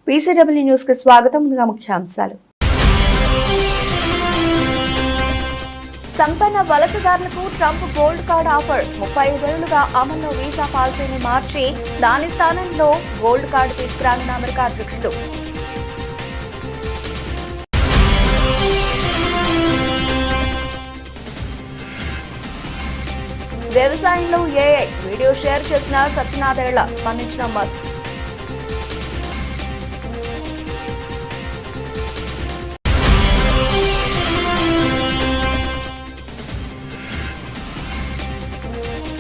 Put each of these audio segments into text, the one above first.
PCW news కి స్వాగతం. ముందుగా ముఖ్యాంశాలు. సంపన్న వలసదారులకు ట్రంప్ గోల్డ్ కార్డ్ ఆఫర్. 35 ఏళ్లుగా అమల్లో వీసా పాలసీని మార్చి దాని స్థానంలో గోల్డ్ కార్డు తీసుకురానున్న అమెరికా అధ్యక్షుడు. వ్యవసాయంలో ఏఐ వీడియో షేర్ చేసిన సత్యనాథేళ్ల స్పందించిన మస్క్.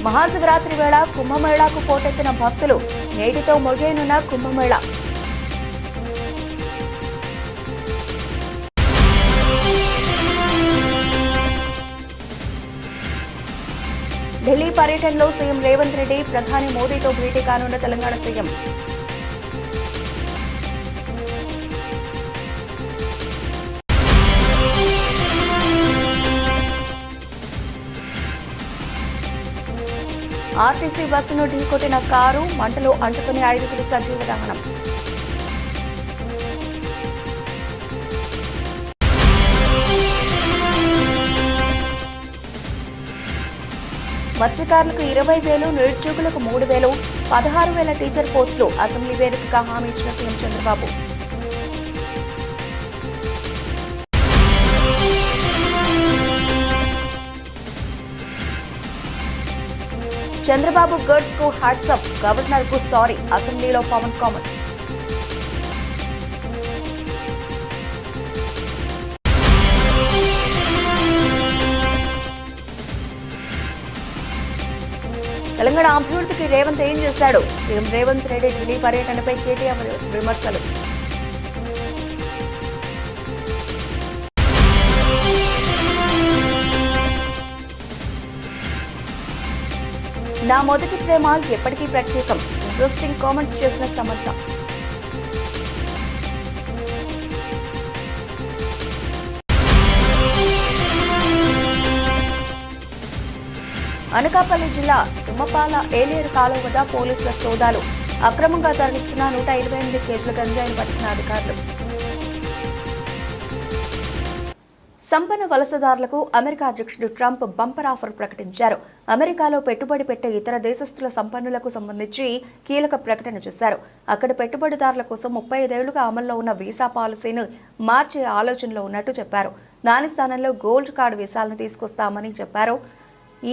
మహాశివరాత్రి వేళ కుంభమేళాకు పోటెత్తిన భక్తులు. నేటితో ముగియనున్న కుంభమేళా. ఢిల్లీ పర్యటనలో సీఎం రేవంత్ రెడ్డి ప్రధాని మోదీతో భేటీ కానున్న తెలంగాణ సీఎం. ఆర్టీసీ బస్సును ఢీకొట్టిన కారు, మంటలు అంటుకుని 5 సజీవ దహనం. మత్స్యకారులకు 20,000, నిరుద్యోగులకు 3,000, 16,000 టీచర్ పోస్టులు అసెంబ్లీ వేదికగా హామీ ఇచ్చిన సీఎం చంద్రబాబు. చంద్రబాబు గర్ల్స్ కు హ్యాట్సప్, గవర్నర్ కు సారీ. అసెంబ్లీలో పవన్ కామెంట్స్. తెలంగాణ అభివృద్ధికి రేవంత్ ఏం చేశాడు? సీఎం రేవంత్ రెడ్డి ఢిల్లీ పర్యటనపై కేటీఆర్ విమర్శలు. నా మొదటి ప్రేమ ఎప్పటికీ ప్రత్యేకం. ఇంట్రెస్టింగ్ కామెంట్స్ చేసిన సమంత. అనకాపల్లి జిల్లా తుమ్మపాల ఏలేరు కాలువ వద్ద పోలీసుల సోదాలు. అక్రమంగా తరలిస్తున్న 128 కేజీల గంజాయిని పట్టుకున్న అధికారులు. సంపన్న వలసదారులకు అమెరికా అధ్యక్షుడు ట్రంప్ బంపర్ ఆఫర్ ప్రకటించారు. అమెరికాలో పెట్టుబడి పెట్టే ఇతర దేశస్తుల సంపన్నులకు సంబంధించి కీలక ప్రకటన చేశారు. అక్కడ పెట్టుబడిదారుల కోసం 35 ఏళ్లుగా అమల్లో ఉన్న వీసా పాలసీని మార్చే ఆలోచనలో ఉన్నట్టు చెప్పారు. దాని స్థానంలో గోల్డ్ కార్డు వీసాలను తీసుకొస్తామని చెప్పారు.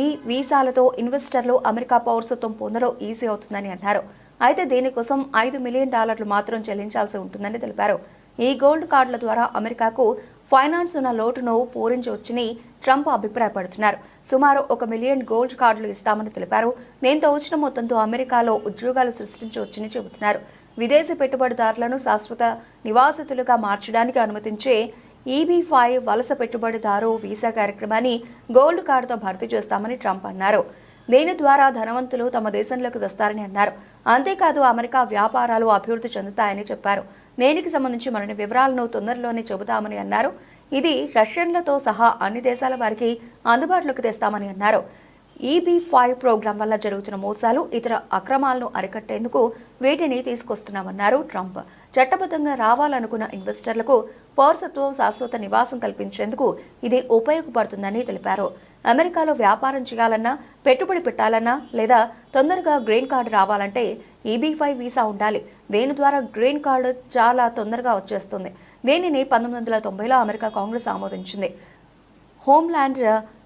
ఈ వీసాలతో ఇన్వెస్టర్లు అమెరికా పౌరసత్వం పొందడం ఈజీ అవుతుందని అన్నారు. అయితే దీనికోసం $5 మిలియన్ మాత్రం చెల్లించాల్సి ఉంటుందని తెలిపారు. ఈ గోల్డ్ కార్డుల ద్వారా అమెరికాకు ఫైనాన్స్ ఉన్న లోటును పూరించవచ్చని ట్రంప్ అభిప్రాయపడుతున్నారు. సుమారు 1 మిలియన్ గోల్డ్ కార్డులు ఇస్తామని తెలిపారు. దీంతో వచ్చిన మొత్తంతో అమెరికాలో ఉద్యోగాలు సృష్టించవచ్చని చెబుతున్నారు. విదేశీ పెట్టుబడిదారులను శాశ్వత నివాసితులుగా మార్చడానికి అనుమతించే EB-5 వలస పెట్టుబడిదారు వీసా కార్యక్రమాన్ని గోల్డ్ కార్డుతో భర్తీ చేస్తామని ట్రంప్ అన్నారు. దీని ద్వారా ధనవంతులు తమ దేశంలోకి వస్తారని అన్నారు. అంతేకాదు అమెరికా వ్యాపారాలు అభివృద్ధి చెందుతాయని చెప్పారు. దీనికి సంబంధించి మరిన్ని వివరాలను తొందరలోనే చెబుతామని అన్నారు. ఇది రష్యన్లతో సహా అన్ని దేశాల వారికి అందుబాటులోకి తెస్తామని అన్నారు. EB-5 ప్రోగ్రాం వల్ల జరుగుతున్న మోసాలు, ఇతర అక్రమాలను అరికట్టేందుకు వీటిని తీసుకొస్తున్నామన్నారు ట్రంప్. చట్టబద్ధంగా రావాలనుకున్న ఇన్వెస్టర్లకు పౌరసత్వం, శాశ్వత నివాసం కల్పించేందుకు ఇది ఉపయోగపడుతుందని తెలిపారు. అమెరికాలో వ్యాపారం చేయాలన్నా, పెట్టుబడి పెట్టాలన్నా లేదా తొందరగా గ్రీన్ కార్డు రావాలంటే EB-5 వీసా ఉండాలి. దీని ద్వారా గ్రీన్ కార్డు చాలా తొందరగా వచ్చేస్తుంది. దీనిని 1990లో అమెరికా కాంగ్రెస్ ఆమోదించింది. హోమ్ల్యాండ్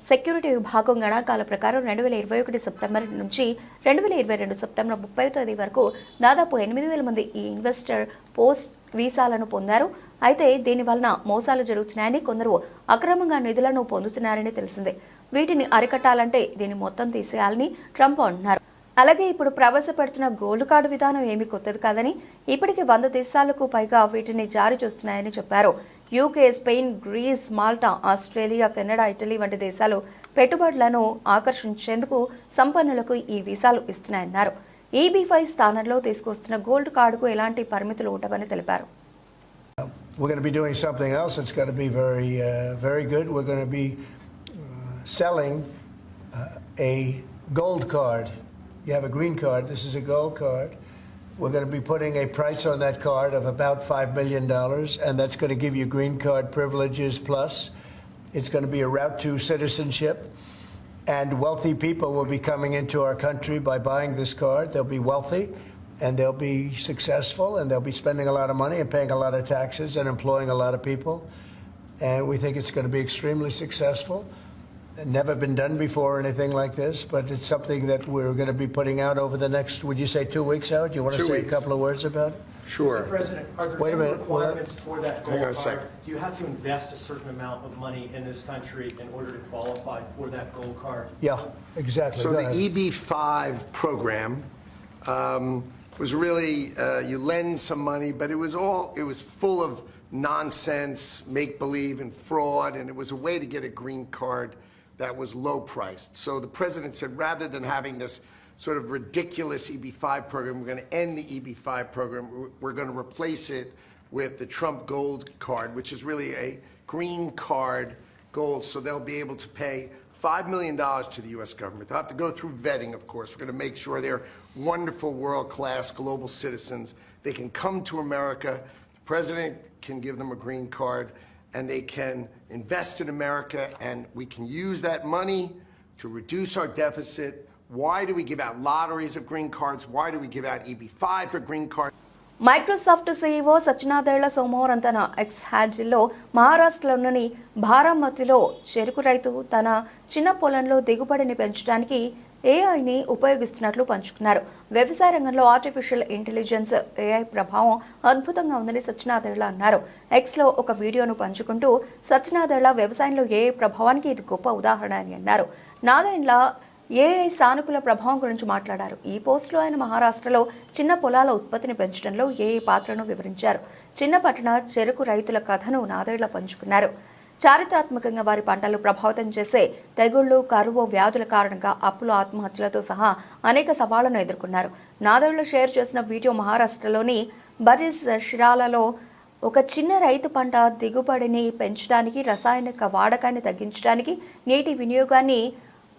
సెక్యూరిటీ విభాగం గణాంకాల ప్రకారం 2021 సెప్టెంబర్ నుంచి 2022 సెప్టెంబర్ 30వ తేదీ వరకు దాదాపు 8,000 మంది ఈ ఇన్వెస్టర్ పోస్ట్ వీసాలను పొందారు. అయితే దీని వలన మోసాలు జరుగుతున్నాయని, కొందరు అక్రమంగా నిధులను పొందుతున్నారని తెలిసిందే. వీటిని అరికట్టాలంటే దీన్ని మొత్తం తీసేయాలని ట్రంప్ అన్నారు. అలాగే ఇప్పుడు ప్రవేశపెడుతున్న గోల్డ్ కార్డు విధానం ఏమీ కొత్తది కాదని, ఇప్పటికే 100 దేశాలకు పైగా వీటిని జారీ చేస్తున్నాయని చెప్పారు. UK, Spain, Greece, Malta, Australia, Canada, Italy వంటి దేశాలు పెట్టుబడులను ఆకర్షించేందుకు సంపన్నులకు ఈ వీసాలు ఇస్తున్నాయన్నారు. EB-5 స్థానంలో తీసుకొస్తున్న గోల్డ్ కార్డుకు ఎలాంటి పరిమితులు ఉండవని తెలిపారు. We're going to be doing something else that's going to be very good. We're going to be selling a gold card. You have a green card. This is a gold card. We're going to be putting a price on that card of about $5 million, and that's going to give you green card privileges plus. It's going to be a route to citizenship, and wealthy people will be coming into our country by buying this card. They'll be wealthy, and they'll be successful, and they'll be spending a lot of money and paying a lot of taxes and employing a lot of people. And we think it's going to be extremely successful. Never been done before, anything like this, but it's something that we're going to be putting out over the next, would you say 2 weeks, Howard? Do you want to 2 say weeks. a couple of words about it? Sure. Mr. President, are there Wait a any minute. requirements for that Hang on gold a card? second. Do you have to invest a certain amount of money in this country in order to qualify for that gold card? Yeah, exactly. So Go the ahead. EB-5 program was really, you lend some money, but it was full of nonsense, make-believe, and fraud, and it was a way to get a green card that was low-priced. So the president said, rather than having this sort of ridiculous EB-5 program, we're going to end the EB-5 program. We're going to replace it with the Trump Gold Card, which is really a green card gold, so they'll be able to pay $5 million to the U.S. government. They'll have to go through vetting, of course. We're going to make sure they're wonderful, world-class global citizens. They can come to America. The president can give them a green card, and they can invest in America, and we can use that money to reduce our deficit. Why do we give out lotteries of green cards? Why do we give out EB-5 for green cards? Microsoft CEO Satya Nadella సోమవారం తన X హ్యాండిల్లో మహారాష్ట్రలోని బారామతిలో చెరుకు రైతు తన చిన్న పొలంలో దిగుబడిని పెంచడానికి ఏఐని ఉపయోగిస్తున్నట్లు పంచుకున్నారు. వ్యవసాయ రంగంలో ఆర్టిఫిషియల్ ఇంటెలిజెన్స్ ఏఐ ప్రభావం అద్భుతంగా ఉందని సత్యనాదేళ్ల అన్నారు. ఎక్స్లో ఒక వీడియోను పంచుకుంటూ సత్యనాదేళ్ల వ్యవసాయంలో ఏఐ ప్రభావానికి ఇది గొప్ప ఉదాహరణ అని అన్నారు. నాదేళ్ల ఏఐ సానుకూల ప్రభావం గురించి మాట్లాడారు. ఈ పోస్టులో ఆయన మహారాష్ట్రలో చిన్న పొలాల ఉత్పత్తిని పెంచడంలో ఏఐ పాత్రను వివరించారు. చిన్న పట్టణ చెరుకు రైతుల కథను నాదేళ్ల పంచుకున్నారు. చారిత్రాత్మకంగా వారి పంటలు ప్రభావితం చేసే తెగుళ్లు, కరువు, వ్యాధుల కారణంగా అప్పులు, ఆత్మహత్యలతో సహా అనేక సవాళ్లను ఎదుర్కొన్నారు. నాదేళ్ల షేర్ చేసిన వీడియో మహారాష్ట్రలోని బరీస్ షిరాలలో ఒక చిన్న రైతు పంట దిగుబడిని పెంచడానికి, రసాయనిక వాడకాన్ని తగ్గించడానికి, నీటి వినియోగాన్ని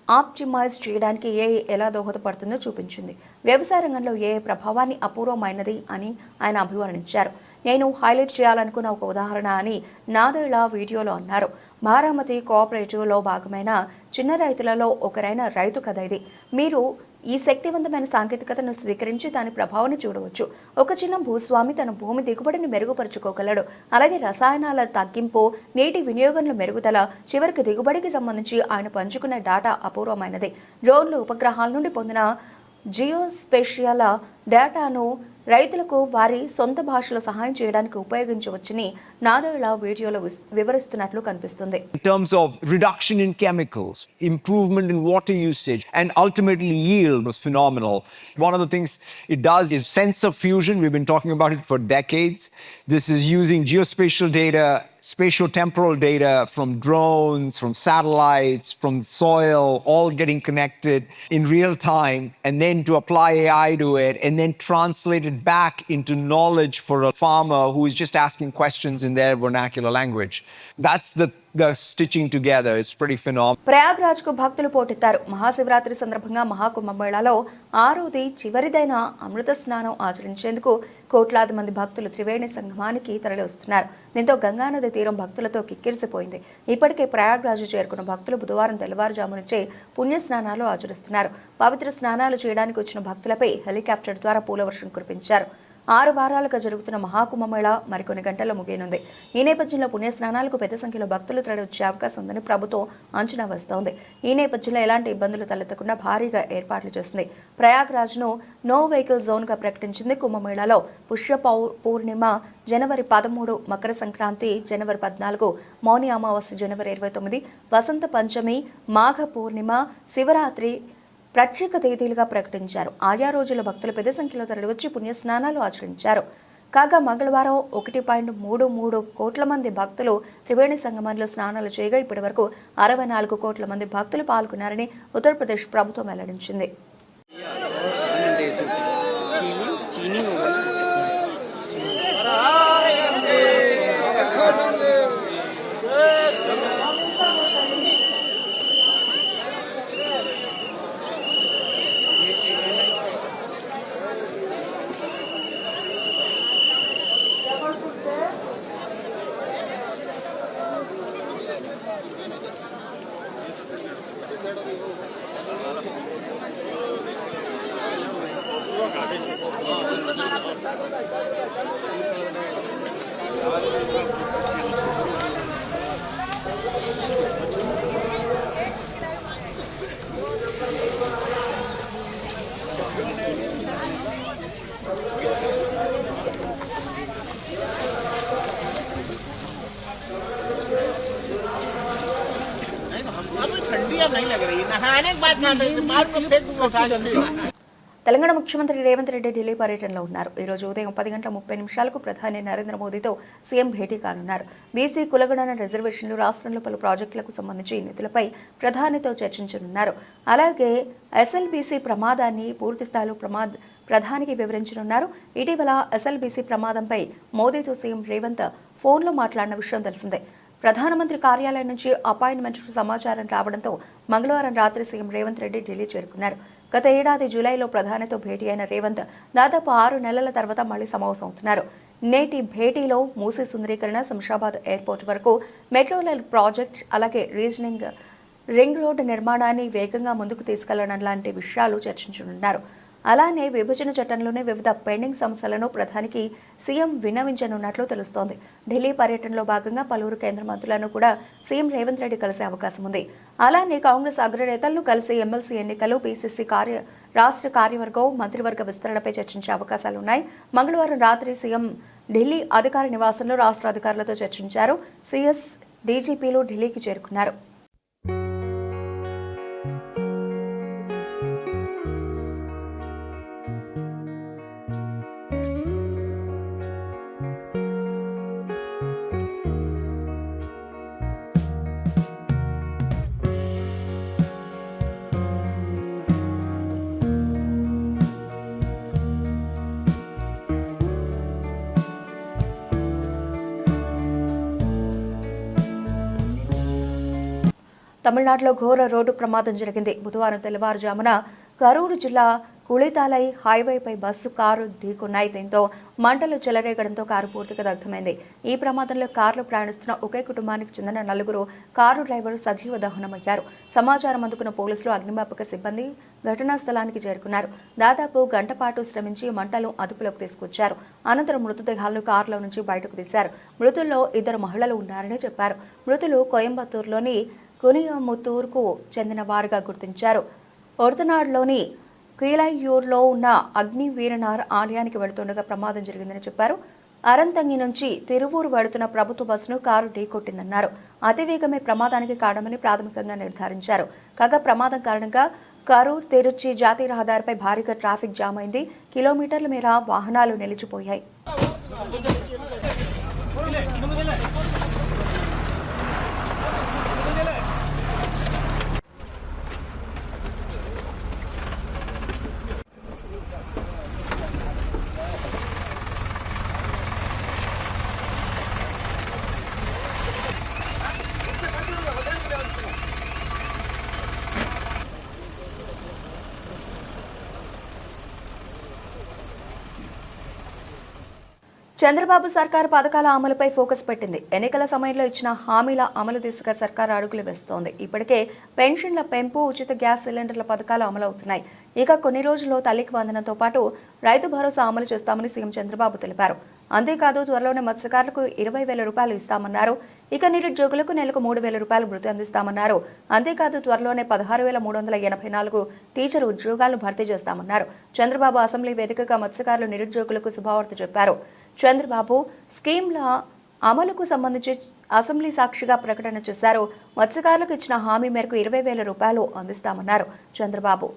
ఆప్టిమైజ్ చేయడానికి ఏఐ ఎలా దోహదపడుతుందో చూపించింది. వ్యవసాయ రంగంలో ఏఐ ప్రభావాన్ని అపూర్వమైనది అని ఆయన అభివర్ణించారు. నేను హైలైట్ చేయాలనుకున్న ఒక ఉదాహరణ అని నాదేళ్ల వీడియోలో అన్నారు. బారామతి కోఆపరేటివ్లో భాగమైన చిన్న రైతులలో ఒకరైన రైతు కథ ఇది. మీరు ఈ శక్తివంతమైన సాంకేతికతను స్వీకరించి దాని ప్రభావాన్ని చూడవచ్చు. ఒక చిన్న భూస్వామి తన భూమి దిగుబడిని మెరుగుపరుచుకోగలడు. అలాగే రసాయనాల తగ్గింపు, నీటి వినియోగంలో మెరుగుదల, చివరికి దిగుబడికి సంబంధించి ఆయన పంచుకున్న డేటా అపూర్వమైనది. డ్రోన్లు, ఉపగ్రహాల నుండి పొందిన జియోస్పేషియల్ డేటాను రైతులకు వారి సొంత భాషలో సహాయం చేయడానికి ఉపయోగించవచ్చని నాదేళ్ల వీడియోలో వివరిస్తున్నట్లు కనిపిస్తుంది. In terms of reduction in chemicals, improvement in water usage, and ultimately yield was phenomenal. One of the things it does is sensor fusion. We've been talking about it for decades. This is using geospatial data, spatio-temporal data from drones, from satellites, from soil, all getting connected in real time, and then to apply AI to it, and then translate it back into knowledge for a farmer who is just asking questions in their vernacular language. That's the stitching together. It's pretty phenomenal. Prayagraj కు భక్తులు పోటెత్తారు. మహాశివరాత్రి సందర్భంగా మహాకుంభమేళాలో 6వ చివరిదైన అమృత స్నానం ఆచరించేందుకు కోట్లాది మంది భక్తులు త్రివేణి సంగమానికి తరలి వస్తున్నారు. దీంతో గంగానది తీరం భక్తులతో కిక్కిరిసిపోయింది. ఇప్పటికే ప్రయాగ్రాజ్ చేరుకున్న భక్తులు బుధవారం తెల్లవారుజాము నుంచే పుణ్య స్నానాలు ఆచరిస్తున్నారు. పవిత్ర స్నానాలు చేయడానికి వచ్చిన భక్తులపై హెలికాప్టర్ ద్వారా పూలవర్షం కురిపించారు. 6 వారాలుగా జరుగుతున్న మహాకుంభమేళ మరికొన్ని గంటల్లో ముగియనుంది. ఈ నేపథ్యంలో పుణ్యస్నానాలకు పెద్ద సంఖ్యలో భక్తులు తరలి వచ్చే అవకాశం ఉందని ప్రభుత్వం అంచనా వేస్తోంది. ఈ నేపథ్యంలో ఎలాంటి ఇబ్బందులు తలెత్తకుండా భారీగా ఏర్పాట్లు చేసింది. ప్రయాగ్రాజ్ను నో వెహికల్ జోన్గా ప్రకటించింది. కుంభమేళాలో పుష్య పూర్ణిమ జనవరి 13, మకర సంక్రాంతి జనవరి 14, మౌని అమావాస్య జనవరి 29, వసంత పంచమి, మాఘ పూర్ణిమ, శివరాత్రి ప్రత్యేక తేదీలుగా ప్రకటించారు. ఆయా రోజుల భక్తులు పెద్ద సంఖ్యలో తరలివచ్చి పుణ్యస్నానాలు ఆచరించారు. కాగా మంగళవారం 1.33 కోట్ల మంది భక్తులు త్రివేణి సంగమంలో స్నానాలు చేయగా ఇప్పటి వరకు 64 కోట్ల మంది భక్తులు పాల్గొన్నారని ఉత్తరప్రదేశ్ ప్రభుత్వం వెల్లడించింది. अभी ठंडी अब नहीं लग रही, नहाने के बाद मारूंगा फेंक दूंगा उठा के। తెలంగాణ ముఖ్యమంత్రి రేవంత్ రెడ్డి ఢిల్లీ పర్యటనలో ఉన్నారు. ఈ రోజు ఉదయం 10:30 ప్రధాని నరేంద్ర మోదీతో సీఎం భేటీ కానున్నారు. బీసీ కులగణన రిజర్వేషన్లు, రాష్ట్రంలో పలు ప్రాజెక్టులకు సంబంధించి నిధులపై ప్రధానితో చర్చించనున్నారు. అలాగే ఎస్ఎల్బీసీ ప్రమాదాన్ని పూర్తి స్థాయిలో ప్రధానికి వివరించనున్నారు. ఇటీవల ఎస్ఎల్బీసీ ప్రమాదంపై మోదీతో సీఎం రేవంత్ ఫోన్లో మాట్లాడిన విషయం తెలిసిందే. ప్రధానమంత్రి కార్యాలయం నుంచి అపాయింట్మెంట్ సమాచారం రావడంతో మంగళవారం రాత్రి సీఎం రేవంత్ రెడ్డి ఢిల్లీ చేరుకున్నారు. గత ఏడాది జూలైలో ప్రధానితో భేటీ అయిన రేవంత్ దాదాపు 6 నెలల తర్వాత మళ్లీ సమావేశమవుతున్నారు. నేటి భేటీలో మూసీ సుందరీకరణ, శంషాబాద్ ఎయిర్పోర్ట్ వరకు మెట్రో రైల్ ప్రాజెక్ట్, అలాగే రింగ్ రోడ్డు నిర్మాణాన్ని వేగంగా ముందుకు తీసుకెళ్లడం లాంటి విషయాలు చర్చించనున్నారు. అలానే విభజన చట్టంలోనే వివిధ పెండింగ్ సమస్యలను ప్రధానికి సీఎం విన్నవించనున్నట్లు తెలుస్తోంది. ఢిల్లీ పర్యటనలో భాగంగా పలువురు కేంద్ర మంత్రులను కూడా సీఎం రేవంత్ రెడ్డి కలిసే అవకాశం ఉంది. అలానే కాంగ్రెస్ అగ్రనేతలను కలిసి ఎమ్మెల్సీ ఎన్నికలు, పీసీసీ రాష్ట్ర కార్యవర్గం, మంత్రివర్గ విస్తరణపై చర్చించే అవకాశాలున్నాయి. మంగళవారం రాత్రి సీఎం ఢిల్లీ అధికార నివాసంలో రాష్ట్ర అధికారులతో చర్చించారు. సీఎస్, డీజీపీలు ఢిల్లీకి చేరుకున్నారు. తమిళనాడులో ఘోర రోడ్డు ప్రమాదం జరిగింది. బుధవారం తెల్లవారుజామున కరూరు జిల్లా కుళితాలై హైవేపై బస్సు, కారు ఢీకొన్నాయి. దీంతో మంటలు చెలరేగడంతో కారు పూర్తిగా దగ్ధమైంది. ఈ ప్రమాదంలో కారులో ప్రయాణిస్తున్న ఒకే కుటుంబానికి చెందిన 4 కారు డ్రైవర్ సజీవ దహనమయ్యారు. సమాచారం అందుకున్న పోలీసులు, అగ్నిమాపక సిబ్బంది ఘటనా స్థలానికి చేరుకున్నారు. దాదాపు గంట పాటు శ్రమించి మంటలు అదుపులోకి తీసుకొచ్చారు. అనంతరం మృతదేహాలను కారులో నుంచి బయటకు తీశారు. మృతుల్లో 2 మహిళలు ఉన్నారని చెప్పారు. మృతులు కోయంబత్తూరులోని కునియముత్తూరుకు చెందిన వారుగా గుర్తించారు. ఒర్తనాడులోని కీలయ్యూరులో ఉన్న అగ్ని వీరనార్ ఆలయానికి వెళుతుండగా ప్రమాదం జరిగిందని చెప్పారు. అరంతంగి నుంచి తిరువూరు వెళుతున్న ప్రభుత్వ బస్సును కారు ఢీకొట్టిందన్నారు. అతివేగమే ప్రమాదానికి కారణమని ప్రాథమికంగా నిర్ధారించారు. కాగా ప్రమాదం కారణంగా కరూర్ తిరుచి జాతీయ రహదారిపై భారీగా ట్రాఫిక్ జామ్ అయింది. కిలోమీటర్ల మేర వాహనాలు నిలిచిపోయాయి. చంద్రబాబు సర్కారు పథకాల అమలుపై ఫోకస్ పెట్టింది. ఎన్నికల సమయంలో ఇచ్చిన హామీల అమలు దిశగా సర్కారు అడుగులు వేస్తోంది. ఇప్పటికే పెన్షన్ల పెంపు, ఉచిత గ్యాస్ సిలిండర్ల పథకాలు అమలవుతున్నాయి. ఇక కొన్ని రోజుల్లో తల్లికి వందనంతో పాటు రైతు భరోసా అమలు చేస్తామని సీఎం చంద్రబాబు తెలిపారు. అంతేకాదు త్వరలోనే మత్స్యకారులకు 20,000 రూపాయలు ఇస్తామన్నారు. ఇక నిరుద్యోగులకు నెలకు 3,000 రూపాయలు భృతి అందిస్తామన్నారు. అంతేకాదు త్వరలోనే 16,384 టీచర్ ఉద్యోగాలను భర్తీ చేస్తామన్నారు. చంద్రబాబు అసెంబ్లీ వేదికగా మత్స్యకారులు, నిరుద్యోగులకు శుభవార్త చెప్పారు. చంద్రబాబు స్కీమ్ల అమలుకు సంబంధించి అసెంబ్లీ సాక్షిగా ప్రకటన చేశారు. మత్స్యకారులకు ఇచ్చిన హామీ మేరకు 20,000 రూపాయలు అందిస్తామన్నారు చంద్రబాబు.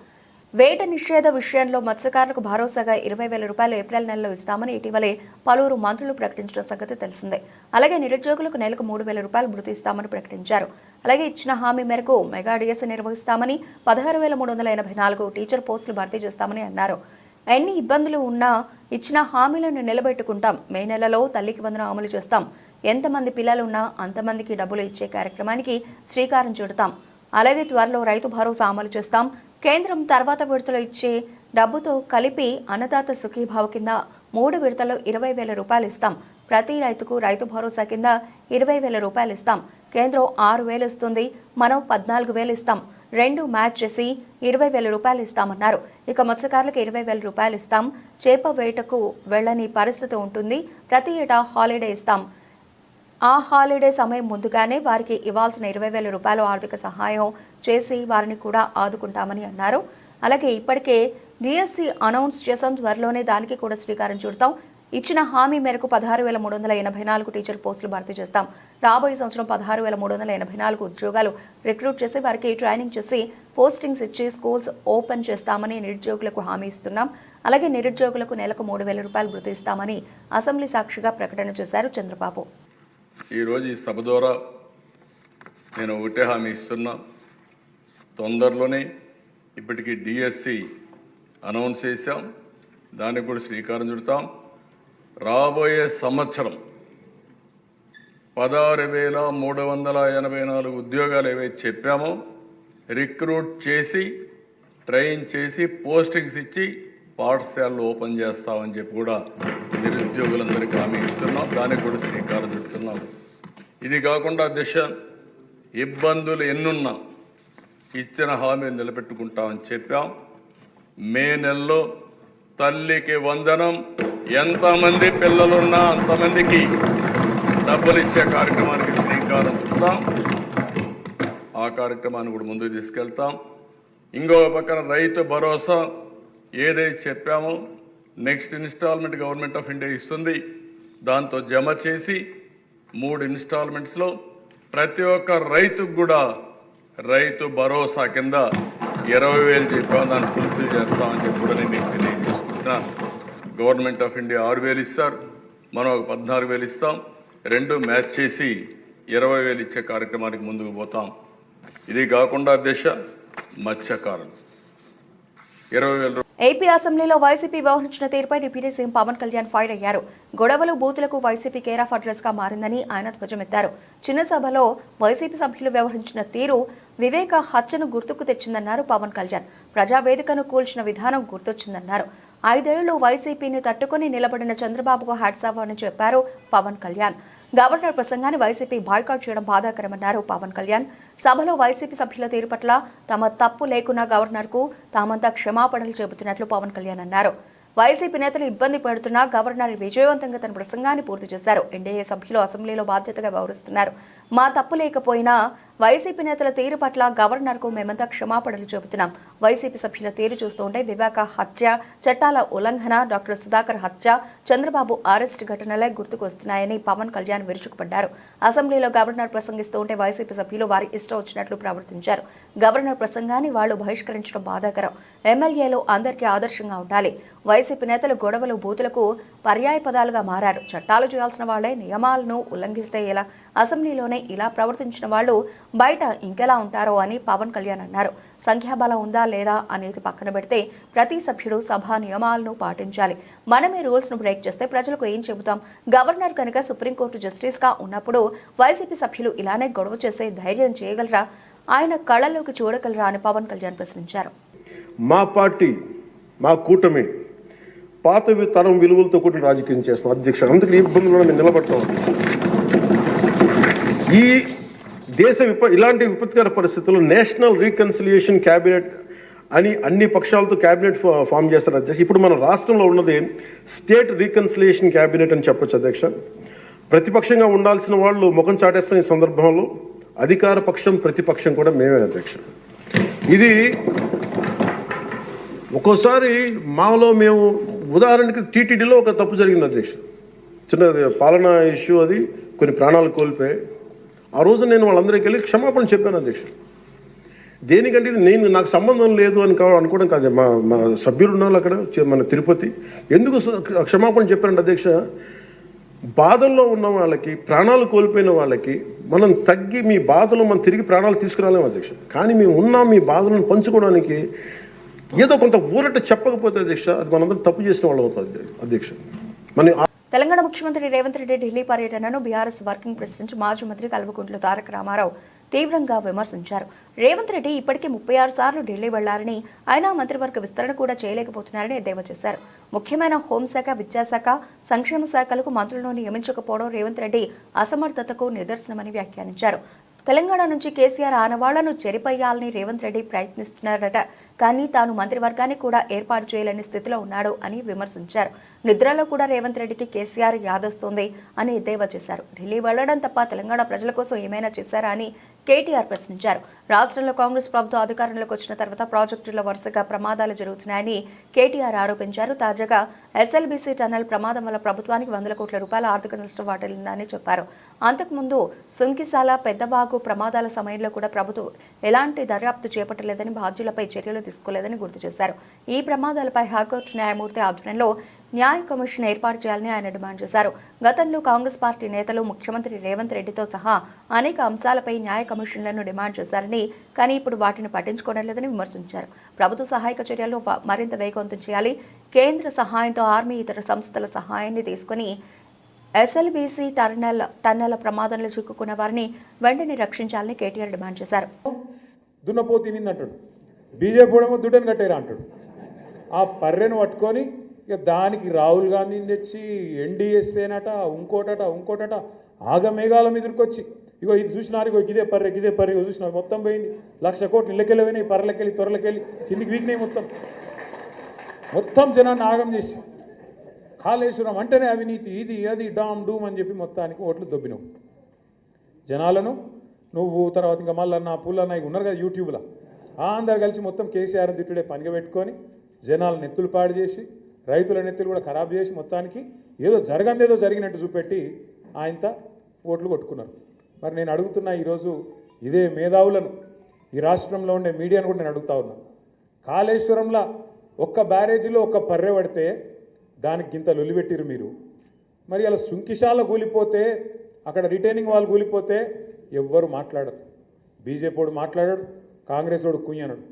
వేట నిషేధ విషయంలో మత్స్యకారులకు భరోసాగా 20,000 రూపాయలు ఏప్రిల్ నెలలో ఇస్తామని ఇటీవలే పలువురు మంత్రులు ప్రకటించిన సంగతి తెలిసిందే. అలాగే నిరుద్యోగులకు నెలకు 3,000 రూపాయలు భృతి ఇస్తామని ప్రకటించారు. అలాగే ఇచ్చిన హామీ మేరకు మెగా డిఎస్సీ నిర్వహిస్తామని, 16,384 టీచర్ పోస్టులు భర్తీ చేస్తామని అన్నారు. ఎన్ని ఇబ్బందులు ఉన్నా ఇచ్చిన హామీలను నిలబెట్టుకుంటాం. మే నెలలో తల్లికి వందనం అమలు చేస్తాం. ఎంతమంది పిల్లలున్నా అంతమందికి డబ్బులు ఇచ్చే కార్యక్రమానికి శ్రీకారం చుడతాం. అలాగే త్వరలో రైతు భరోసా అమలు చేస్తాం. కేంద్రం తర్వాత విడతలో ఇచ్చే డబ్బుతో కలిపి అన్నదాత సుఖీభావ కింద 3 విడతల్లో 20,000 రూపాయలు ఇస్తాం. ప్రతి రైతుకు రైతు భరోసా కింద 20,000 రూపాయలు ఇస్తాం. కేంద్రం 6,000 ఇస్తుంది, మనం 14,000 ఇస్తాం, 2 మ్యాచ్ చేసి 20,000 రూపాయలు ఇస్తామన్నారు. ఇక మత్స్యకారులకు 20,000 రూపాయలు ఇస్తాం, చేప వేటకు వెళ్లని పరిస్థితి ఉంటుంది, ప్రతి ఏటా హాలిడే ఇస్తాం, ఆ హాలిడే సమయం ముందుగానే వారికి ఇవ్వాల్సిన 20,000 రూపాయలు ఆర్థిక సహాయం చేసి వారిని కూడా ఆదుకుంటామని అన్నారు. అలాగే ఇప్పటికే డిఎస్సి అనౌన్స్ చేసాం, త్వరలోనే దానికి కూడా శ్రీకారం చుడతాం. ఇచ్చిన హామీ మేరకు 16,384 టీచర్ పోస్టులు భర్తీ చేస్తాం. రాబోయే సంవత్సరం 16,384 ఉద్యోగాలు రిక్రూట్ చేసి వారికి ట్రైనింగ్ చేసి పోస్టింగ్స్ ఇచ్చి స్కూల్స్ ఓపెన్ చేస్తామని నిరుద్యోగులకు హామీ ఇస్తున్నాం. అలాగే నిరుద్యోగులకు నెలకు 3,000 రూపాయలు భృతి ఇస్తామని అసెంబ్లీ సాక్షిగా ప్రకటన చేశారు చంద్రబాబు. ఈరోజు ఈ సభ ద్వారా నేను ఒకటే హామీ ఇస్తున్నా, తొందరలోనే ఇప్పటికీ డిఎస్సి అనౌన్స్ చేశాం, దానికి కూడా శ్రీకారం చుడతాం. రాబోయే సంవత్సరం 16,384 ఉద్యోగాలు ఏవైతే చెప్పామో రిక్రూట్ చేసి ట్రైన్ చేసి పోస్టింగ్స్ ఇచ్చి పాఠశాలలు ఓపెన్ చేస్తామని చెప్పి కూడా నిరుద్యోగులందరికీ హామీ ఇస్తున్నాం, దానికి కూడా శ్రీకారం చుడుతున్నాం. ఇది కాకుండా దిశ ఇబ్బందులు ఎన్నున్నా ఇచ్చిన హామీలు నిలబెట్టుకుంటామని చెప్పాం. మే నెలలో తల్లికి వందనం, ఎంతమంది పిల్లలున్నా అంతమందికి డబ్బులు ఇచ్చే కార్యక్రమానికి శ్రీకారం చుడతాం. ఆ కార్యక్రమాన్ని కూడా ముందుకు తీసుకెళ్తాం. ఇంకో పక్కన రైతు భరోసా ఏదైతే చెప్పామో next installment government of India ఇస్తుంది, దాంతో జమ చేసి 3 ఇన్స్టాల్మెంట్స్లో ప్రతి ఒక్క రైతుకు కూడా రైతు భరోసా కింద 20,000 చెప్పాము, దాన్ని ఫుల్ఫిల్ చేస్తామని చెప్పి కూడా నేను మీకు తెలియజేసుకుంటున్నాను. గవర్నమెంట్ ఆఫ్ ఇండియా 6,000 ఇస్తారు, మనం ఒక 14,000 ఇస్తాం, 2 మ్యాచ్ చేసి 20,000 ఇచ్చే కార్యక్రమానికి ముందుకు పోతాం. ఇది కాకుండా దిశ మత్స్యకారులు 20,000. ఏపీ అసెంబ్లీలో వైసీపీ వ్యవహరించిన తీరుపై deputy CM Pawan Kalyan fire అయ్యారు. గొడవలు బూతులకు వైసీపీ కేర్ ఆఫ్ అడ్రస్ గా మారిందని ఆయన ధ్వజమెత్తారు. చిన్న సభలో వైసీపీ సభ్యులు వ్యవహరించిన తీరు వివేక హత్యను గుర్తుకు తెచ్చిందన్నారు పవన్ కళ్యాణ్. ప్రజావేదికను కూల్చిన విధానం గుర్తొచ్చిందన్నారు. 5 ఏళ్లు వైసీపీని తట్టుకుని నిలబడిన చంద్రబాబుకు హ్యాట్స్ ఆఫ్ అని చెప్పారు పవన్ కళ్యాణ్. గవర్నర్ ప్రసంగాన్ని వైసీపీ బాయ్కాట్ చేయడం బాధాకరమన్నారు పవన్ కళ్యాణ్. సభలో వైసీపీ సభ్యుల తీరు పట్ల తమ తప్పు లేకున్నా గవర్నర్కు తామంతా క్షమాపణలు చెబుతున్నట్లు పవన్ కళ్యాణ్ అన్నారు. వైసీపీ నేతలు ఇబ్బంది పెడుతున్నా గవర్నర్ విజయవంతంగా తన ప్రసంగాన్ని పూర్తి చేశారు. ఎన్డీఏ సభ్యులు అసెంబ్లీలో బాధ్యతగా వ్యవహరిస్తున్నారు. మా తప్పు లేకపోయినా వైసీపీ నేతల తీరు పట్ల గవర్నర్కు మేమంతా క్షమాపణలు చెబుతున్నాం. వైసీపీ సభ్యుల తీరు చూస్తుంటే వివేక హత్య, చట్టాల ఉల్లంఘన, డాక్టర్ సుధాకర్ హత్య, చంద్రబాబు అరెస్ట్ ఘటనలే గుర్తుకొస్తున్నాయని పవన్ కళ్యాణ్ విరుచుకుపడ్డారు. అసెంబ్లీలో గవర్నర్ ప్రసంగిస్తూ ఉంటే వైసీపీ సభ్యులు వారి ఇష్టం వచ్చినట్లు ప్రవర్తించారు. గవర్నర్ ప్రసంగాన్ని వాళ్లు బహిష్కరించడం బాధాకరం. ఎమ్మెల్యేలు అందరికీ ఆదర్శంగా ఉండాలి. వైసీపీ నేతలు గొడవలు బూతులకు పర్యాయ పదాలుగా మారారు. చట్టాలు చేయాల్సిన వాళ్లే నియమాలను ఉల్లంఘిస్తే ఎలా? అసెంబ్లీలోనే ఇలా ప్రవర్తించిన వాళ్లు బయట ఇంకెలా ఉంటారో అని పవన్ కళ్యాణ్ అన్నారు. సంఖ్యాబలం ఉందా లేదా అనేది పక్కన పెడితే ప్రతి సభ్యుడు సభా నియమాలను పాటించాలి. మనమే రూల్స్ ను బ్రేక్ చేస్తే ప్రజలకు ఏం చెబుతాం? గవర్నర్ కనుక సుప్రీంకోర్టు జస్టిస్ గా ఉన్నప్పుడు వైసీపీ సభ్యులు ఇలానే గొడవ చేసే ధైర్యం చేయగలరా? ఆయన కళ్ళలోకి చూడగలరా అని పవన్ కళ్యాణ్ ప్రశ్నించారు. మా పార్టీ, మా కూటమి పాత తరం విలువలతో కూడిన రాజకీయం చేస్తాం అధ్యక్ష. అందుకే ఇబ్బందుల్లో మేము నిలబడతాం. ఈ దేశ ఇలాంటి విపత్కర పరిస్థితుల్లో నేషనల్ రీకన్సిలియేషన్ క్యాబినెట్ అని అన్ని పక్షాలతో క్యాబినెట్ ఫామ్ చేస్తారు అధ్యక్ష. ఇప్పుడు మన రాష్ట్రంలో ఉన్నది స్టేట్ రీకన్సిలియేషన్ క్యాబినెట్ అని చెప్పొచ్చు అధ్యక్ష. ప్రతిపక్షంగా ఉండాల్సిన వాళ్ళు ముఖం చాటేస్తున్న ఈ సందర్భంలో అధికార పక్షం ప్రతిపక్షం కూడా మేమే అధ్యక్ష. ఇది ఒక్కోసారి మాలో మేము ఉదాహరణకి టీటీడీలో ఒక తప్పు జరిగింది అధ్యక్ష. చిన్న పాలనా ఇష్యూ, అది కొన్ని ప్రాణాలు కోల్పోయి ఆ రోజు నేను వాళ్ళందరికీ వెళ్ళి క్షమాపణ చెప్పాను అధ్యక్ష. దేనికంటే ఇది నాకు సంబంధం లేదు అని అనుకోవడం కాదు. మా సభ్యులు ఉన్నారు అక్కడ మన తిరుపతి. ఎందుకు క్షమాపణ చెప్పారంటే అధ్యక్ష, బాధల్లో ఉన్న వాళ్ళకి, ప్రాణాలు కోల్పోయిన వాళ్ళకి మనం తగ్గి మీ బాధలు మనం తిరిగి ప్రాణాలు తీసుకురాలేము అధ్యక్ష. కానీ మేము ఉన్నాం మీ బాధలను పంచుకోవడానికి. ఏదో కొంత ఊరట చెప్పకపోతే అధ్యక్ష, అది మనందరం తప్పు చేసిన వాళ్ళు అవుతుంది అధ్యక్ష. మన తెలంగాణ ముఖ్యమంత్రి రేవంత్ రెడ్డి ఢిల్లీ పర్యటనను బీఆర్ఎస్ వర్కింగ్ ప్రెసిడెంట్ మాజీ మంత్రి కల్వకుంట్ల తారక రామారావు తీవ్రంగా విమర్శించారు. రేవంత్ రెడ్డి ఇప్పటికే 36 సార్లు ఢిల్లీ వెళ్లారని, అయినా మంత్రివర్గ విస్తరణ కూడా చేయలేకపోతున్నారని ఎద్దేవా చేశారు. ముఖ్యమైన హోంశాఖ, విద్యాశాఖ, సంక్షేమ శాఖలకు మంత్రులను నియమించకపోవడం రేవంత్ రెడ్డి అసమర్థతకు నిదర్శనమని వ్యాఖ్యానించారు. తెలంగాణ నుంచి కేసీఆర్ ఆనవాళ్లను చెరిపేయాలని రేవంత్ రెడ్డి ప్రయత్నిస్తున్నారట. కానీ తాను మంత్రివర్గాన్ని కూడా ఏర్పాటు చేయలేని స్థితిలో ఉన్నాడు అని విమర్శించారు. నిద్రలో కూడా రేవంత్ రెడ్డికి కేసీఆర్ యాదొస్తోంది అని ఎద్దేవా చేశారు. ఢిల్లీ వెళ్లడం తప్ప తెలంగాణ ప్రజల కోసం ఏమైనా చేశారా అని కేటీఆర్ ప్రశ్నించారు. రాష్ట్రంలో కాంగ్రెస్ ప్రభుత్వం అధికారంలోకి వచ్చిన తర్వాత ప్రాజెక్టుల్లో వరుసగా ప్రమాదాలు జరుగుతున్నాయని కేటీఆర్ ఆరోపించారు. తాజాగా ఎస్ఎల్బీసీ టన్నెల్ ప్రమాదం వల్ల ప్రభుత్వానికి 100 కోట్ల రూపాయల ఆర్థిక నష్టం వాటిల్లిందని చెప్పారు. అంతకుముందు సుంకిసాల పెద్దవాగు ప్రమాదాల సమయంలో కూడా ప్రభుత్వం ఎలాంటి దర్యాప్తు చేపట్టలేదని, బాధ్యులపై చర్యలు తీసుకోలేదని గుర్తు చేశారు. ఈ ప్రమాదాలపై హైకోర్టు న్యాయమూర్తి ఆధ్వర్యంలో న్యాయ కమిషన్ ఏర్పాటు చేయాలని ఆయన డిమాండ్ చేశారు. గతంలో కాంగ్రెస్ పార్టీ నేతలు ముఖ్యమంత్రి రేవంత్ రెడ్డితో సహా అనేక అంశాలపై న్యాయ కమిషన్లను డిమాండ్ చేశారని, కానీ ఇప్పుడు వాటిని పట్టించుకోవడం లేదని విమర్శించారు. ప్రభుత్వ సహాయక చర్యలు మరింత వేగవంతం చేయాలి. కేంద్ర సహాయంతో ఆర్మీ ఇతర సంస్థల సహాయాన్ని తీసుకుని ఎస్ఎల్బీసీ టన్నెల ప్రమాదంలో చిక్కుకున్న వారిని వెంటనే రక్షించాలని కేటీఆర్ డిమాండ్ చేశారు. దున్నపోతు తినిందంటాడు, బీజేపీ ఏమో దుడ్డని కట్టేరా అంటాడు. ఆ పర్రెను పట్టుకొని ఇక దానికి రాహుల్ గాంధీని తెచ్చి ఎన్డీఎస్ఏనట ఇంకోటట ఆగమేఘాల మీదకొచ్చి ఇగో ఇది చూసినారు, ఇగో ఇదే పర్రె ఇగో చూసినారు, మొత్తం పోయింది. 1,00,000 కోట్లు ఇళ్ళకెళ్ళిపోయినాయి, పర్రెలకెళ్ళి త్వరలకెళ్ళి కిందికి వీకినాయి. మొత్తం జనాన్ని ఆగం చేసి కాళేశ్వరం అంటేనే అవినీతి, ఇది అది డామ్ డూమ్ అని చెప్పి మొత్తానికి ఓట్లు దొబ్బినావు జనాలను. నువ్వు తర్వాత ఇంకా మల్లన్న పుల్లన్న ఇక ఉన్నారు కదా యూట్యూబ్లో, అందరు కలిసి మొత్తం కేసీఆర్ తిట్టుడే పనిగా పెట్టుకొని జనాల నెత్తులు పాడు చేసి, రైతుల నెత్తులు కూడా ఖరాబ్ చేసి, మొత్తానికి ఏదో జరగందేదో జరిగినట్టు చూపెట్టి ఆయనతో ఓట్లు కొట్టుకున్నారు. మరి నేను అడుగుతున్నా ఈరోజు ఇదే మేధావులను, ఈ రాష్ట్రంలో ఉండే మీడియాను కూడా నేను అడుగుతా ఉన్నా. కాళేశ్వరంలో ఒక్క బ్యారేజీలో ఒక్క పర్రె పడితే దానికి గింత లొలిపెట్టిరు మీరు. మరి అలా సుంకిశాల కూలిపోతే, అక్కడ రిటైనింగ్ వాల్ కూలిపోతే ఎవ్వరు మాట్లాడరు. బీజేపీ వాడు మాట్లాడాడు, కాంగ్రెస్ వాడు కుయ్యనడు.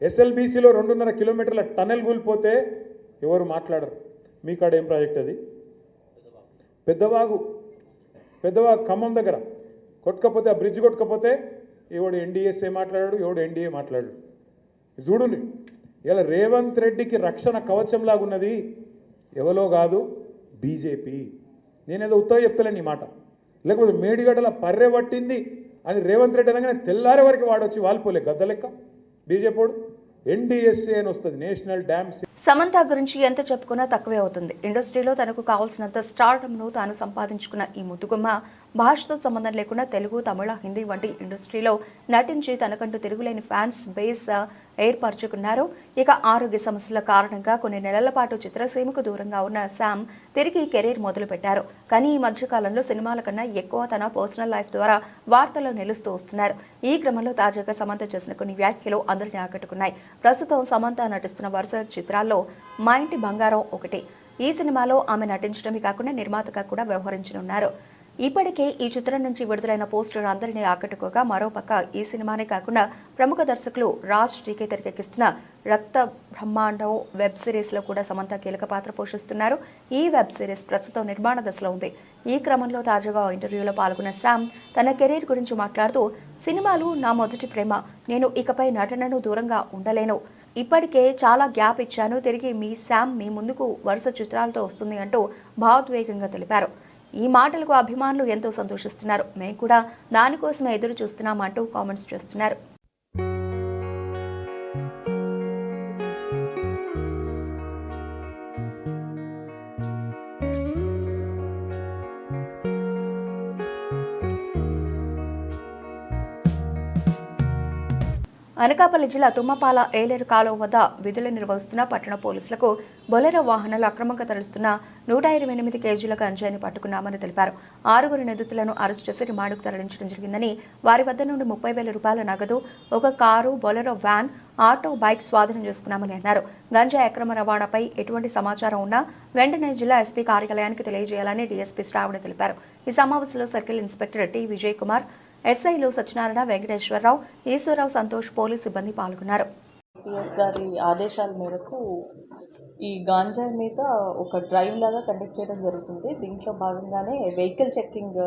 ఎస్ఎల్బీసీలో 2.5 కిలోమీటర్ల టన్నెల్ కూలిపోతే ఎవరు మాట్లాడరు. మీ కాడ ఏం ప్రాజెక్ట్ అది? పెద్దవాగు ఖమ్మం దగ్గర కొట్టుకపోతే, ఆ బ్రిడ్జ్ కొట్టుకపోతే ఎవడు ఎన్డీఎస్ఏ మాట్లాడాడు, ఎవడు ఎన్డీఏ మాట్లాడాడు. చూడుని ఇలా రేవంత్ రెడ్డికి రక్షణ కవచంలాగున్నది ఎవరో కాదు, బీజేపీ. నేనేదో ఉత్తగా చెప్తలేను ఈ మాట. లేకపోతే మేడిగడ్డల పర్రె పట్టింది అని రేవంత్ రెడ్డి అనగానే తెల్లారే వరకు వాడొచ్చి వాలిపోలే గద్ద లెక్క బీజేపీ. ఎన్డీఎస్ఏ అని వస్తుంది, నేషనల్ డ్యామ్. సమంత గురించి ఎంత చెప్పుకున్నా తక్కువే అవుతుంది. ఇండస్ట్రీలో తనకు కావాల్సినంత స్టార్డమ్ను తాను సంపాదించుకున్న ఈ ముద్దుగుమ్మ భాషతో సంబంధం లేకుండా తెలుగు, తమిళ, హిందీ వంటి ఇండస్ట్రీలో నటించి తనకంటూ తిరుగులేని ఫ్యాన్స్ బేస్ ఏర్పరచుకున్నారు. ఇక ఆరోగ్య సమస్యల కారణంగా కొన్ని నెలల పాటు చిత్రసీమకు దూరంగా ఉన్న శామ్ తిరిగి కెరీర్ మొదలుపెట్టారు. కానీ ఈ మధ్యకాలంలో సినిమాల కన్నా ఎక్కువ తన పర్సనల్ లైఫ్ ద్వారా వార్తల్లో నిలుస్తూ వస్తున్నారు. ఈ క్రమంలో తాజాగా సమంత చేసిన కొన్ని వ్యాఖ్యలు అందరినీ ఆకట్టుకున్నాయి. ప్రస్తుతం సమంత నటిస్తున్న వరుస చిత్రాల్లో మా ఇంటి బంగారం ఒకటి. ఈ సినిమాలో ఆమె నటించడమే కాకుండా నిర్మాతగా కూడా వ్యవహరించనున్నారు. ఇప్పటికే ఈ చిత్రం నుంచి విడుదలైన పోస్టర్ అందరినీ ఆకట్టుకోగా, మరోపక్క ఈ సినిమానే కాకుండా ప్రముఖ దర్శకులు రాజ్ టీకే తెరకెక్కిస్తున్న రక్త బ్రహ్మాండం వెబ్ సిరీస్లో కూడా సమంత కీలక పాత్ర పోషిస్తున్నారు. ఈ వెబ్ సిరీస్ ప్రస్తుతం నిర్మాణ దశలో ఉంది. ఈ క్రమంలో తాజాగా ఇంటర్వ్యూలో పాల్గొన్న శామ్ తన కెరీర్ గురించి మాట్లాడుతూ, సినిమాలు నా మొదటి ప్రేమ, నేను ఇకపై నటనను దూరంగా ఉండలేను. ఇప్పటికే చాలా గ్యాప్ ఇచ్చాను. తిరిగి మీ శామ్ మీ ముందుకు వరుస చిత్రాలతో వస్తుంది అంటూ భావోద్వేగంగా తెలిపారు. ఈ మాటలకు అభిమానులు ఎంతో సంతోషిస్తున్నారు. మేము కూడా దానికోసమే ఎదురు చూస్తున్నామంటూ కామెంట్స్ చేస్తున్నారు. అనకాపల్లి జిల్లా తుమ్మపాల ఏలేరు కాలువ వద్ద విధులు నిర్వహిస్తున్న పట్టణ పోలీసులకు బొలెరో వాహనాలు అక్రమంగా తరలిస్తున్న 128 కేజీల గంజాయిని పట్టుకున్నామని తెలిపారు. 6 నిందితులను అరెస్టు చేసి రిమాండ్కు తరలించడం జరిగిందని, వారి వద్ద నుండి 30,000 రూపాయల నగదు, ఒక car, Bolero van, auto, bike స్వాధీనం చేసుకున్నామని అన్నారు. గంజాయి అక్రమ రవాణాపై ఎటువంటి సమాచారం ఉన్నా వెంటనే జిల్లా ఎస్పీ కార్యాలయానికి తెలియజేయాలని డీఎస్పీ శ్రావణి తెలిపారు. ఈ సమావేశంలో circle inspector T Vijay Kumar, ఎస్ఐలు సత్యనారాయణ, వెంకటేశ్వరరావు, ఈశ్వరరావు, సంతోష్, పోలీసు సిబ్బంది పాల్గొన్నారు. పిఎస్ గారి ఆదేశాల మేరకు ఈ గాంజాయి మీద ఒక డ్రైవ్ లాగా కండక్ట్ చేయడం జరుగుతుంది. దీంట్లో భాగంగానే వెహికల్ చెక్కింగ్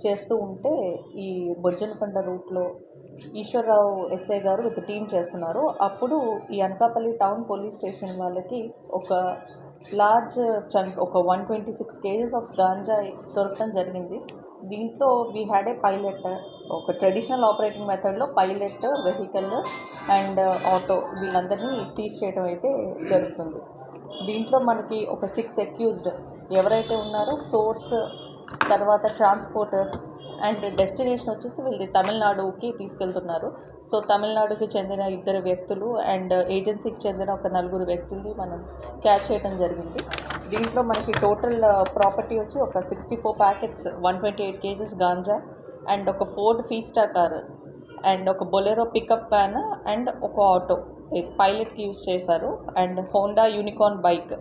చేస్తూ ఉంటే ఈ బొజ్జనకొండ రూట్లో ఈశ్వరరావు ఎస్ఐ గారు విత్ టీం చేస్తున్నారు. అప్పుడు ఈ అనకాపల్లి టౌన్ పోలీస్ స్టేషన్ వాళ్ళకి ఒక లార్జ్ చంక్, ఒక 126 కేజెస్ ఆఫ్ గాంజాయి దొరకడం జరిగింది. దీంట్లో వీ హ్యాడ్ ఏ పైలట్, ఒక ట్రెడిషనల్ ఆపరేటింగ్ మెథడ్లో పైలట్, వెహికల్ అండ్ ఆటో వీళ్ళందరినీ సీజ్ చేయడం అయితే జరుగుతుంది. దీంట్లో మనకి ఒక 6 అక్యూజ్డ్ ఎవరైతే ఉన్నారో సోర్స్, తర్వాత ట్రాన్స్పోర్టర్స్ అండ్ డెస్టినేషన్ వచ్చేసి వీళ్ళది తమిళనాడుకి తీసుకెళ్తున్నారు. సో తమిళనాడుకి చెందిన 2 వ్యక్తులు అండ్ ఏజెన్సీకి చెందిన ఒక 4 వ్యక్తుల్ని మనం క్యాచ్ చేయడం జరిగింది. దీంట్లో మనకి టోటల్ ప్రాపర్టీ వచ్చి ఒక 64 ప్యాకెట్స్ 128 kgs గాంజా అండ్ ఒక ఫోర్డ్ ఫీస్టా కార్ అండ్ ఒక బొలెరో పికప్ వ్యాన్ అండ్ ఒక ఆటో పైలట్కి యూజ్ చేశారు and Honda unicorn bike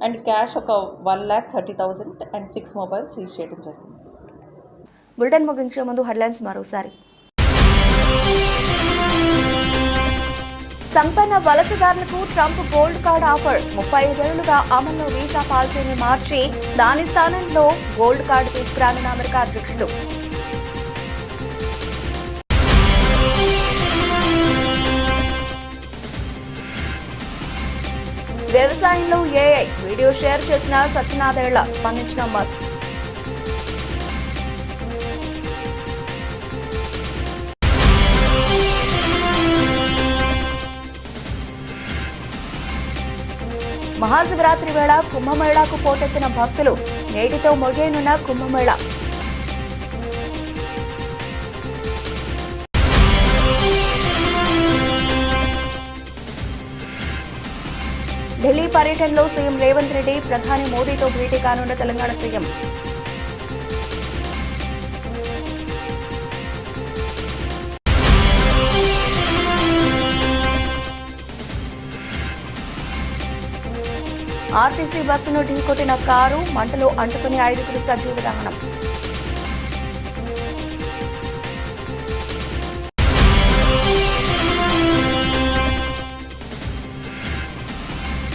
and cash ఒక 1,30,000 అండ్ 6 మొబైల్స్ సీజ్ చేయడం జరిగింది. బులెటిన్ ముగించే ముందు హెడ్లైన్స్ మరోసారి. సంపన్న వలసదారులకు ట్రంప్ గోల్డ్ కార్డ్ ఆఫర్. 35 ఏళ్లుగా అమల్లో వీసా పాలసీని మార్చి దాని స్థానంలో గోల్డ్ కార్డు తీసుకురానున్న అమెరికా అధ్యక్షుడు. వ్యవసాయంలో ఏఐ వీడియో షేర్ చేసిన సత్యనాథేళ్ల స్పందించిన మస్క్. మహాశివరాత్రి వేళ కుంభమేళాకు పోటెత్తిన భక్తులు. నేటితో ముగియనున్న కుంభమేళా. ఢిల్లీ పర్యటనలో సీఎం రేవంత్ రెడ్డి ప్రధాని మోదీతో భేటీ కానున్న తెలంగాణ సీఎం. ఆర్టీసీ బస్సును ఢీకొట్టిన కారు మంటలు అంటుకుని 5 సజీవ దహనం.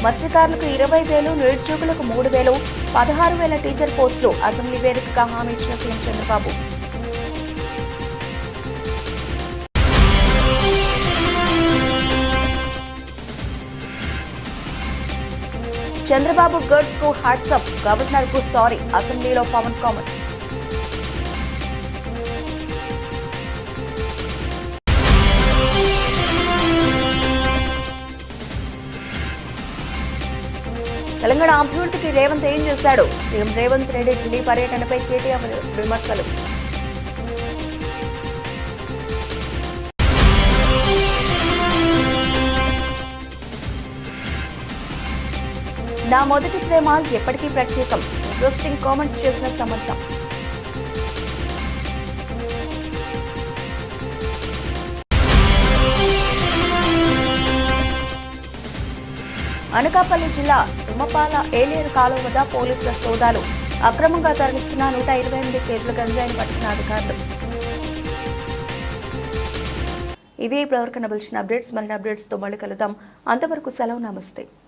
మత్స్యకారులకు 20,000, నిరుద్యోగులకు 3,000, 16,000 టీచర్ పోస్టులు అసెంబ్లీ వేదికగా హామీ ఇచ్చిన సీఎం చంద్రబాబు. చంద్రబాబు గర్ల్స్ కు హ్యాట్సప్, గవర్నర్ కు సారీ. అసెంబ్లీలో పవన్ కామెంట్స్. తెలంగాణ అభివృద్ధికి రేవంత్ ఏం చేశాడు? సీఎం రేవంత్ రెడ్డి ఢిల్లీ పర్యటనపై కేటీఆర్ విమర్శలు. నా మొదటి ప్రేమ ఎప్పటికీ ప్రత్యేకం. ఇంట్రెస్టింగ్ కామెంట్స్ చేసిన సమంత. అనకాపల్లి జిల్లా తుమ్మపాల ఏలేరు కాలువ వద్ద పోలీసుల సోదాలు. అక్రమంగా తరలిస్తున్న 128 కేజీల గంజాయిని పట్టుకున్న అధికారులు. ఇవి ఇప్పటివరకు నిలిచిన అప్డేట్స్. మరిన్ని అప్డేట్స్తో మళ్ళీ కలుద్దాం. అంతవరకు సెలవు, నమస్తే.